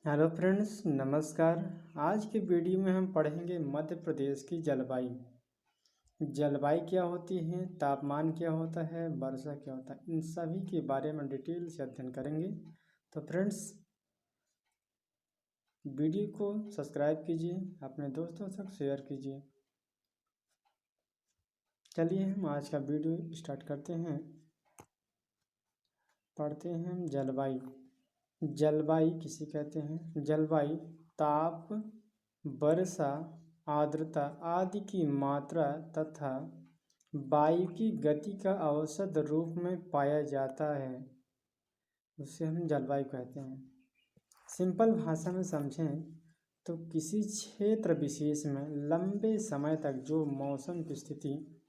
Hello friends, नमस्कार। आज के वीडियो में हम पढ़ेंगे मध्य प्रदेश की जलवायु। जलवायु क्या होती है, तापमान क्या होता है, वर्षा क्या होता है, इन सभी के बारे में डिटेल से अध्ययन करेंगे। तो फ्रेंड्स, वीडियो को सब्सक्राइब कीजिए, अपने दोस्तों तक शेयर कीजिए। चलिए हम आज का वीडियो स्टार्ट करते हैं। पढ़ते हैं हम जलवायु। जलवायु किसे कहते हैं? जलवायु ताप, वर्षा, आर्द्रता आदि की मात्रा तथा वायु की गति का औसत रूप में पाया जाता है, उसे हम जलवायु कहते हैं। सिंपल भाषा में समझें तो किसी क्षेत्र विशेष में लंबे समय तक जो मौसम की स्थिति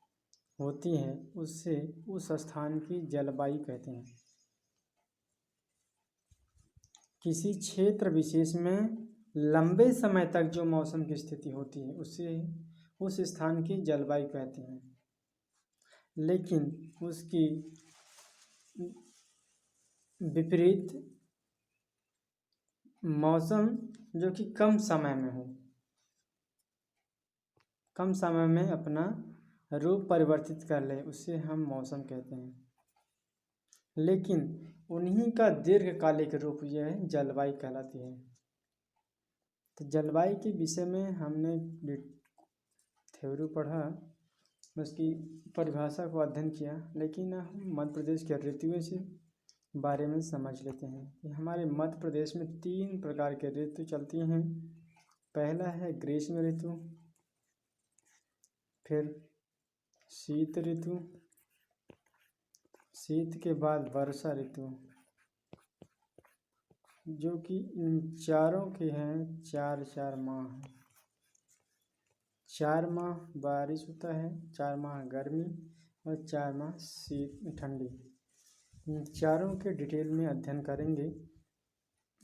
होती है उससे उस स्थान की जलवायु कहते हैं। किसी क्षेत्र विशेष में लंबे समय तक जो मौसम की स्थिति होती है उससे उस स्थान की जलवायु कहते हैं। लेकिन उसकी विपरीत मौसम जो कि कम समय में हो, कम समय में अपना रूप परिवर्तित कर ले, उसे हम मौसम कहते हैं। लेकिन उन्हीं का दीर्घकालिक रूप यह जलवायु कहलाती है। तो जलवायु के विषय में हमने थ्योरी पढ़ा, उसकी परिभाषा को अध्ययन किया। लेकिन हम मध्य प्रदेश के ऋतुओं से बारे में समझ लेते हैं कि हमारे मध्य प्रदेश में 3 प्रकार के ऋतु चलती हैं। पहला है ग्रीष्म ऋतु, फिर शीत ऋतु, शीत के बाद वर्षा ऋतु, जो कि इन चारों के हैं 4 माह हैं। 4 माह बारिश होता है, 4 माह गर्मी और 4 माह शीत ठंडी। इन चारों के डिटेल में अध्ययन करेंगे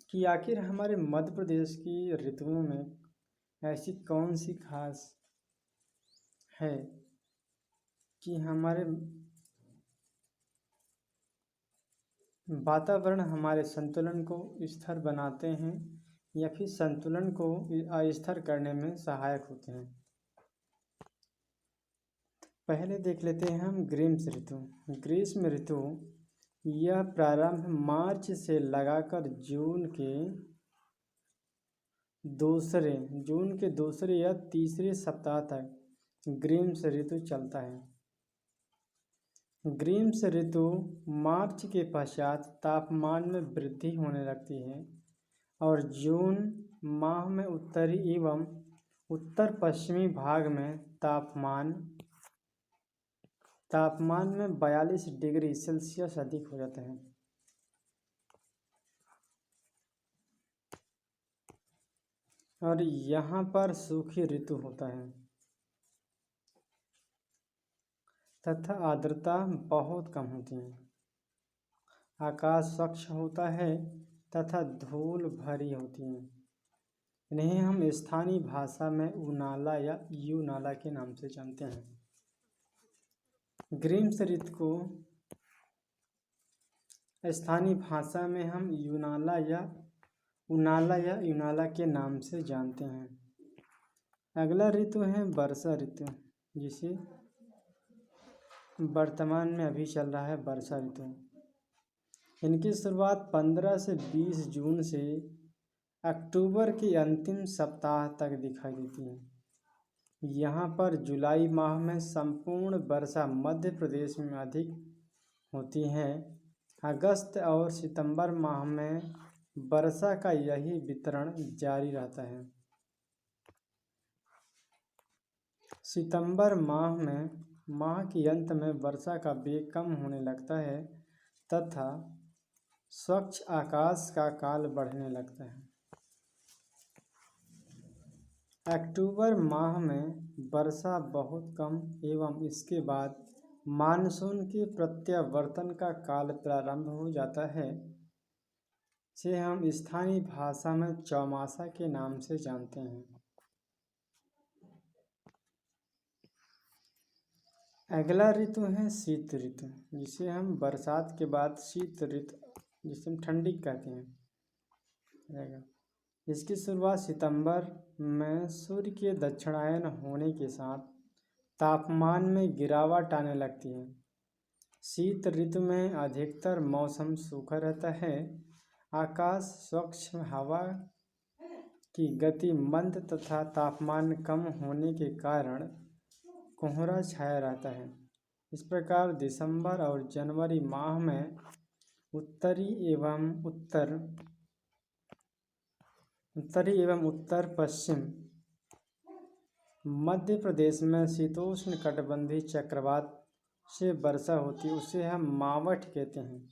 कि आखिर हमारे मध्य प्रदेश की ऋतुओं में ऐसी कौन सी खास है कि हमारे वातावरण हमारे संतुलन को स्थिर बनाते हैं या फिर संतुलन को अस्थिर करने में सहायक होते हैं। पहले देख लेते हैं हम ग्रीष्म ऋतु। ग्रीष्म ऋतु यह प्रारंभ मार्च से लगाकर जून के दूसरे या तीसरे सप्ताह तक ग्रीष्म ऋतु चलता है। ग्रीष्म ऋतु मार्च के पश्चात तापमान में वृद्धि होने लगती है और जून माह में उत्तरी एवं उत्तर पश्चिमी भाग में तापमान में 42 डिग्री सेल्सियस अधिक हो जाता है। और यहाँ पर सूखी ऋतु होता है तथा आर्द्रता बहुत कम होती है। आकाश स्वच्छ होता है तथा धूल भरी होती है। इन्हें हम स्थानीय भाषा में उनाला या यूनाला के नाम से जानते हैं। ग्रीष्म ऋतु को स्थानीय भाषा में हम उनाला या यूनाला के नाम से जानते हैं। अगला ऋतु है वर्षा ऋतु, जिसे वर्तमान में अभी चल रहा है वर्षा ऋतु। इनकी शुरुआत 15 से 20 जून से अक्टूबर के अंतिम सप्ताह तक दिखाई देती है। यहाँ पर जुलाई माह में संपूर्ण वर्षा मध्य प्रदेश में अधिक होती है। अगस्त और सितंबर माह में वर्षा का यही वितरण जारी रहता है। सितंबर माह के अंत में वर्षा का वेग कम होने लगता है तथा स्वच्छ आकाश का काल बढ़ने लगता है। अक्टूबर माह में वर्षा बहुत कम एवं इसके बाद मानसून के प्रत्यावर्तन का काल प्रारंभ हो जाता है, जिसे हम स्थानीय भाषा में चौमासा के नाम से जानते हैं। अगला ऋतु है शीत ऋतु, जिसे हम बरसात के बाद शीत ऋतु, जिसे हम ठंडी कहते हैं, रहेगा। इसकी शुरुआत सितंबर में सूर्य के दक्षिणायन होने के साथ तापमान में गिरावट आने लगती है। शीत ऋतु में अधिकतर मौसम सूखा रहता है। आकाश स्वच्छ, हवा की गति मंद तथा तापमान कम होने के कारण कोहरा छाया रहता है। इस प्रकार दिसंबर और जनवरी माह में उत्तरी एवं उत्तर पश्चिम मध्य प्रदेश में शीतोष्ण कटिबंधीय चक्रवात से वर्षा होती है, उसे हम मावठ कहते हैं।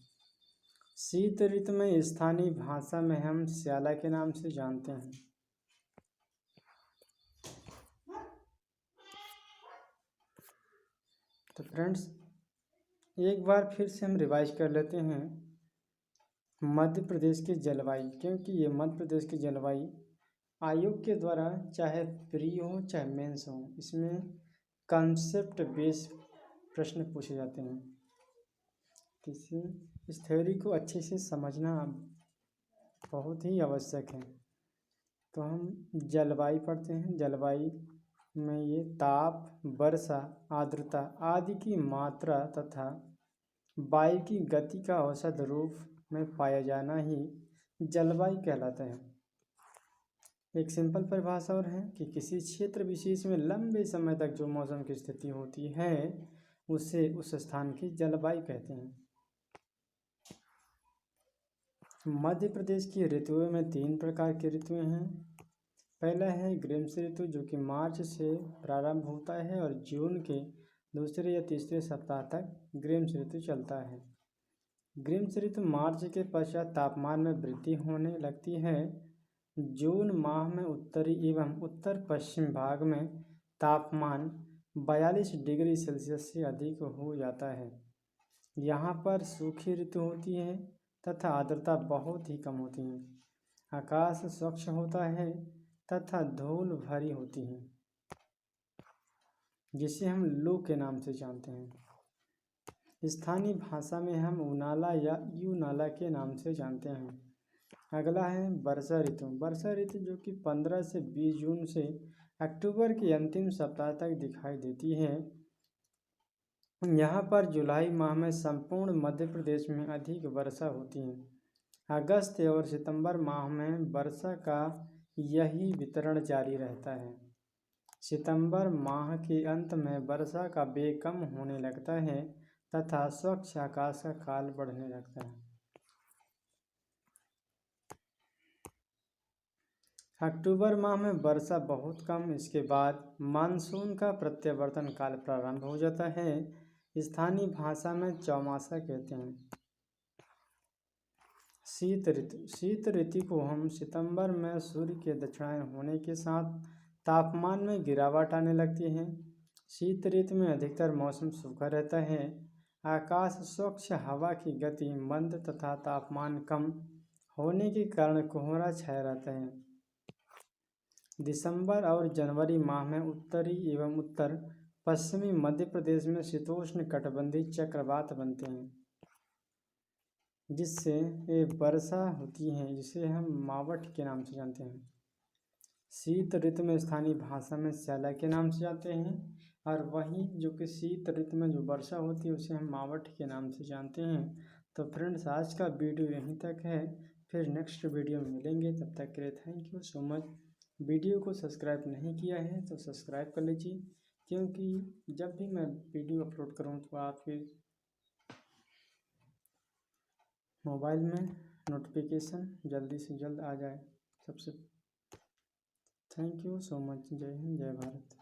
शीत ऋतु में स्थानीय भाषा में हम स्याला के नाम से जानते हैं। तो फ्रेंड्स, एक बार फिर से हम रिवाइज कर लेते हैं मध्य प्रदेश की जलवायु, क्योंकि ये मध्य प्रदेश की जलवायु आयोग के द्वारा चाहे प्री हो चाहे मेंस हो, इसमें कंसेप्ट बेस्ड प्रश्न पूछे जाते हैं। किसी इस थ्योरी को अच्छे से समझना बहुत ही आवश्यक है। तो हम जलवायु पढ़ते हैं। जलवायु में ये ताप, वर्षा, आर्द्रता आदि की मात्रा तथा वायु की गति का औसत रूप में पाया जाना ही जलवायु कहलाता है। एक सिंपल परिभाषा और है कि किसी क्षेत्र विशेष में लंबे समय तक जो मौसम की स्थिति होती है उसे उस स्थान की जलवायु कहते हैं। मध्य प्रदेश की ऋतुओं में 3 प्रकार की ऋतुएं हैं। पहला है ग्रीष्म ऋतु, जो कि मार्च से प्रारंभ होता है और जून के दूसरे या तीसरे सप्ताह तक ग्रीष्म ऋतु चलता है। ग्रीष्म ऋतु मार्च के पश्चात तापमान में वृद्धि होने लगती है। जून माह में उत्तरी एवं उत्तर पश्चिम भाग में तापमान 42 डिग्री सेल्सियस से अधिक हो जाता है। यहाँ पर सूखी ऋतु होती है तथा आर्द्रता बहुत ही कम होती है। आकाश स्वच्छ होता है तथा धूल भरी होती है, जिसे हम लू के नाम से जानते हैं। स्थानीय भाषा में हम उनाला या यूनाला के नाम से जानते हैं। अगला है वर्षा ऋतु। वर्षा ऋतु जो कि 15 से 20 जून से अक्टूबर के अंतिम सप्ताह तक दिखाई देती है। यहाँ पर जुलाई माह में संपूर्ण मध्य प्रदेश में अधिक वर्षा होती है। अगस्त और सितंबर माह में वर्षा का यही वितरण जारी रहता है। सितंबर माह के अंत में वर्षा का वेग कम होने लगता है तथा स्वच्छ आकाश का काल बढ़ने लगता है। अक्टूबर माह में वर्षा बहुत कम, इसके बाद मानसून का प्रत्यावर्तन काल प्रारंभ हो जाता है। स्थानीय भाषा में चौमासा कहते हैं। शीत ऋतु को हम सितंबर में सूर्य के दक्षिणायन होने के साथ तापमान में गिरावट आने लगती है। शीत ऋतु में अधिकतर मौसम सूखा रहता है। आकाश स्वच्छ, हवा की गति मंद तथा तापमान कम होने के कारण कोहरा छाया रहता है। दिसंबर और जनवरी माह में उत्तरी एवं उत्तर पश्चिमी मध्य प्रदेश में शीतोष्ण कटिबंधीय चक्रवात बनते हैं, जिससे ये वर्षा होती है, जिसे हम मावठ के नाम से जानते हैं। शीत ऋतु में स्थानीय भाषा में स्याला के नाम से जानते हैं, और वहीं जो कि शीत ऋतु में जो वर्षा होती है उसे हम मावठ के नाम से जानते हैं। तो फ्रेंड्स, आज का वीडियो यहीं तक है। फिर नेक्स्ट वीडियो में मिलेंगे, तब तक के लिए thank you so much. Video को सब्सक्राइब नहीं किया है तो सब्सक्राइब कर लीजिए, क्योंकि जब भी मैं वीडियो अपलोड करूं तो आपके मोबाइल में नोटिफिकेशन जल्दी से जल्द आ जाए सबसे। Thank you so much. जय हिंद, जय भारत।